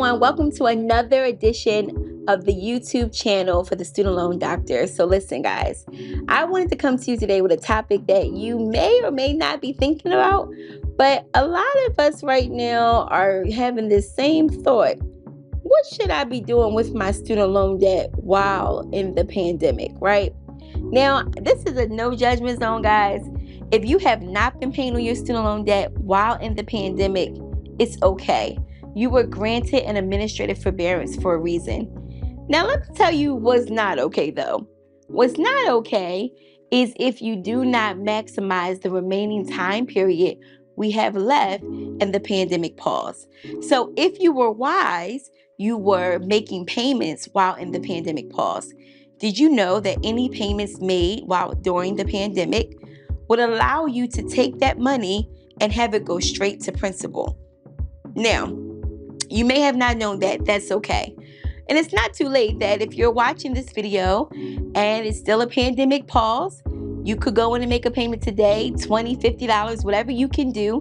everyone. Welcome to another edition of the YouTube channel for the Student Loan Doctor. So listen, guys, I wanted to come to you today with a topic that you may or may not be thinking about, but a lot of us right now are having this same thought. What should I be doing with my student loan debt while in the pandemic, right? Now, this is a no judgment zone, guys. If you have not been paying on your student loan debt while in the pandemic, it's okay. You were granted an administrative forbearance for a reason. Now, let me tell you what's not okay, though. What's not okay is if you do not maximize the remaining time period we have left in the pandemic pause. So if you were wise, you were making payments while in the pandemic pause. Did you know that any payments made while during the pandemic would allow you to take that money and have it go straight to principal? Now, you may have not known that. That's okay. And it's not too late that if you're watching this video and it's still a pandemic pause, you could go in and make a payment today, $20, $50, whatever you can do,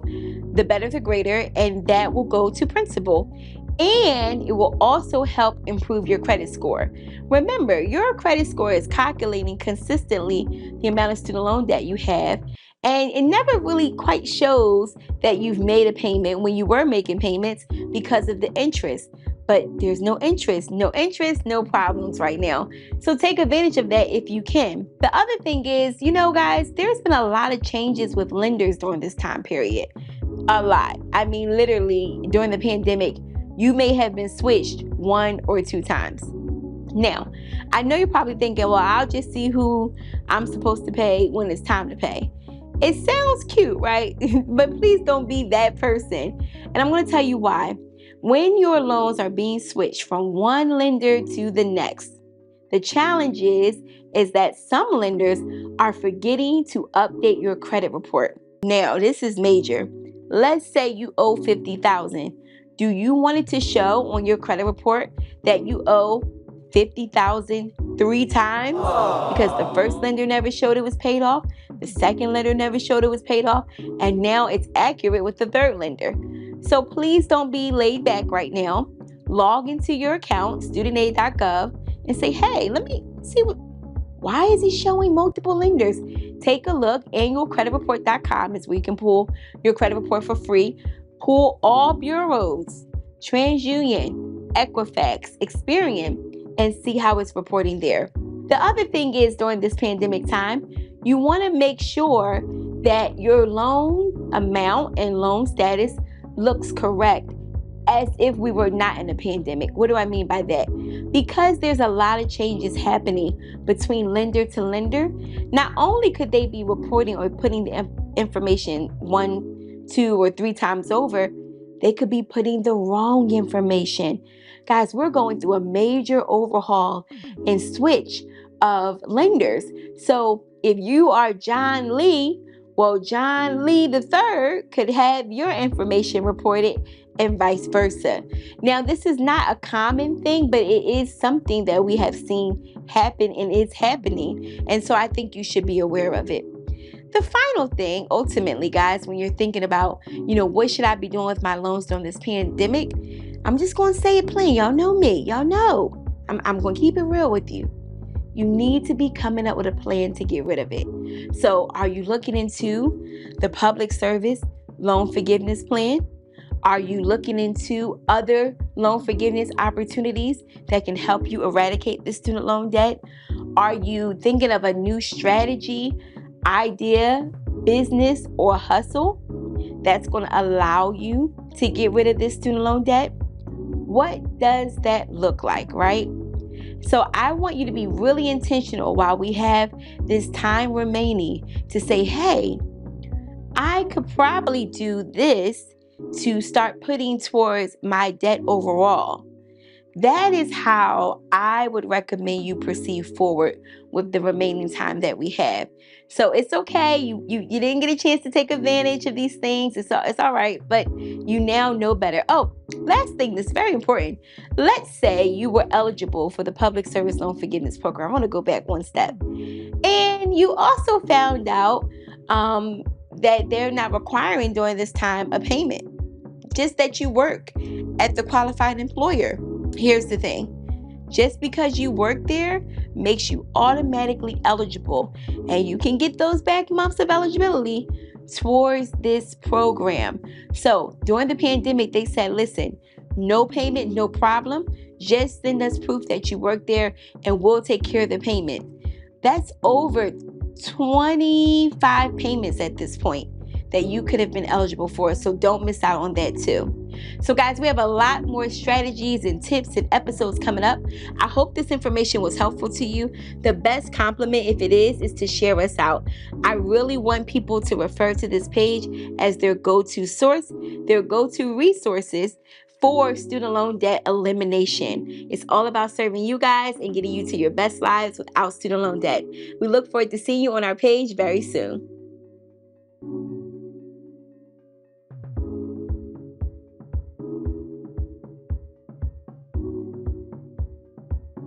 the better the greater, and that will go to principal. And it will also help improve your credit score. Remember, your credit score is calculating consistently the amount of student loan debt you have, and it never really quite shows that you've made a payment when you were making payments because of the interest. But there's no interest, no problems right now. So take advantage of that if you can. The other thing is, guys, there's been a lot of changes with lenders during this time period. A lot. I mean, literally, during the pandemic, you may have been switched 1 or 2 times. Now, I know you're probably thinking, well, I'll just see who I'm supposed to pay when it's time to pay. It sounds cute, right? But please don't be that person. And I'm going to tell you why. When your loans are being switched from one lender to the next, the challenge is that some lenders are forgetting to update your credit report. Now, this is major. Let's say you owe $50,000. Do you want it to show on your credit report that you owe $50,000 3 times? Because the first lender never showed it was paid off, the second lender never showed it was paid off, and now it's accurate with the third lender. So please don't be laid back right now. Log into your account, studentaid.gov, and say, hey, let me see why is he showing multiple lenders? Take a look. Annualcreditreport.com is where you can pull your credit report for free. Pull all bureaus, TransUnion, Equifax, Experian, and see how it's reporting there. The other thing is during this pandemic time, you want to make sure that your loan amount and loan status looks correct as if we were not in a pandemic. What do I mean by that? Because there's a lot of changes happening between lender to lender, not only could they be reporting or putting the information 1, 2, or 3 times over, they could be putting the wrong information. Guys, we're going through a major overhaul and switch of lenders. So if you are John Lee, well, John Lee III could have your information reported and vice versa. Now, this is not a common thing, but it is something that we have seen happen and is happening. And so I think you should be aware of it. The final thing, ultimately, guys, when you're thinking about, what should I be doing with my loans during this pandemic? I'm just going to say it plain. Y'all know me. Y'all know. I'm going to keep it real with you. You need to be coming up with a plan to get rid of it. So are you looking into the public service loan forgiveness plan? Are you looking into other loan forgiveness opportunities that can help you eradicate the student loan debt? Are you thinking of a new strategy, idea, business, or hustle that's going to allow you to get rid of this student loan debt? What does that look like, right? So I want you to be really intentional while we have this time remaining to say, hey, I could probably do this to start putting towards my debt overall. That is how I would recommend you proceed forward with the remaining time that we have. So it's okay. You didn't get a chance to take advantage of these things. It's all right, but you now know better. Oh, last thing that's very important. Let's say you were eligible for the Public Service Loan Forgiveness Program. I want to go back one step. And you also found out that they're not requiring during this time a payment. just that you work at the qualified employer. Here's the thing. Just because you work there makes you automatically eligible, and you can get those back months of eligibility towards this program. So during the pandemic, they said, listen, no payment, no problem. Just send us proof that you work there and we'll take care of the payment. That's over 25 payments at this point that you could have been eligible for. So don't miss out on that too. So guys, we have a lot more strategies and tips and episodes coming up. I hope this information was helpful to you. The best compliment, if it is to share us out. I really want people to refer to this page as their go-to source, their go-to resources for student loan debt elimination. It's all about serving you guys and getting you to your best lives without student loan debt. We look forward to seeing you on our page very soon.